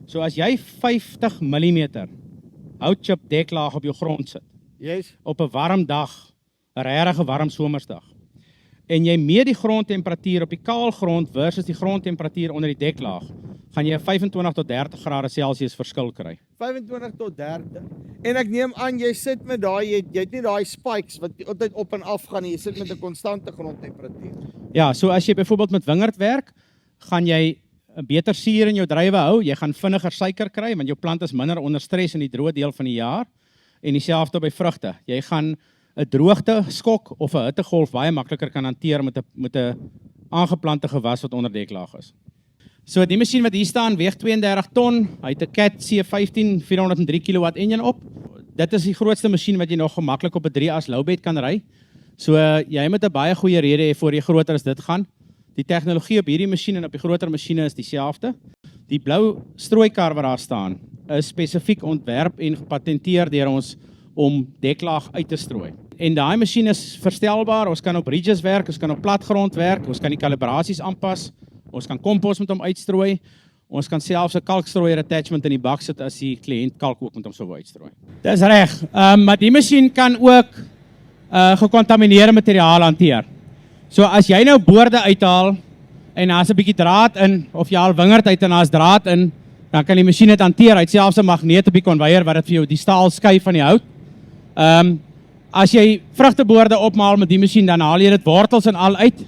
So as jy 50 mm houtchip deklaag op jou grond sit, Yes. op 'n warm dag, 'n regtig warm somersdag, en jy meet die grondtemperatuur op die kaal grond versus die grondtemperatuur onder die deklaag, gaan jy 'n 25 tot 30 grade Celsius verskil kry. 25 tot 30. En ek neem aan jy sit met daai jy het nie daai spikes wat altyd op en af gaan nie. Jy sit met 'n konstante grondtemperatuur. Ja, so as jy byvoorbeeld met wingerd werk, gaan jy 'n beter suur in jou druiwe hou, jy gaan vinniger suiker kry want jou plant is minder onder stres in die droë deel van die jaar en dieselfde by vrugte. Jy gaan 'n droogte skok of 'n hittegolf baie makliker kan hanteer met 'n aangeplante gewas wat onder deklaag is. So die masjien wat hier staan weeg 32 ton, hy het 'n Cat C15 403 kW enjin op. Dit is die grootste masjien wat jy nog gemaklik op 'n 3-as lowbed kan ry. So jy moet 'n baie goeie rede hê voor jy groter as dit gaan. Die tegnologie op hierdie masjien en op die groter masjiene is dieselfde. Die blou strooikar wat daar staan, is spesifiek ontwerp en gepatenteer deur ons om deklaag uit te strooi. En daai masjien is verstelbaar, ons kan op ridges werk, ons kan op platgrond werk, ons kan die kalibrasies aanpas, ons kan kompos met hom uitstrooi, ons kan selfs 'n kalkstrooier attachment in die bak sit as die kliënt kalk ook met hom sou wou uitstrooi. Dis reg, maar die masjien kan ook gekontamineerde materiaal hanteer. So as jy nou boorde uithaal en daar's 'n bietjie draad in, of jy haal wingerd uit en daar's draad in, dan kan die masjien dit hanteer. Hy het selfs 'n magneet op die konveier wat dit vir jou die staal skei van die hout. As jy vrugteboorde opmaal met die masjien, dan haal jy dit wortels en al uit.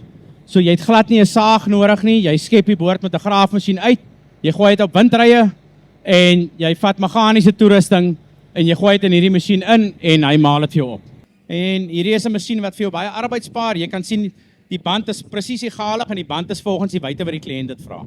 So jy het glad nie 'n saag nodig nie. Jy skep die boord met 'n graafmasjien uit. Jy gooi dit op windrye en jy vat meganiese toerusting en jy gooi dit in hierdie masjien in en hy maal dit vir jou op. En hierdie is 'n masjien wat vir jou baie arbeid spaar. Jy kan sien die band is presies egalig en die band is volgens die wyte wat die kliënt dit vra.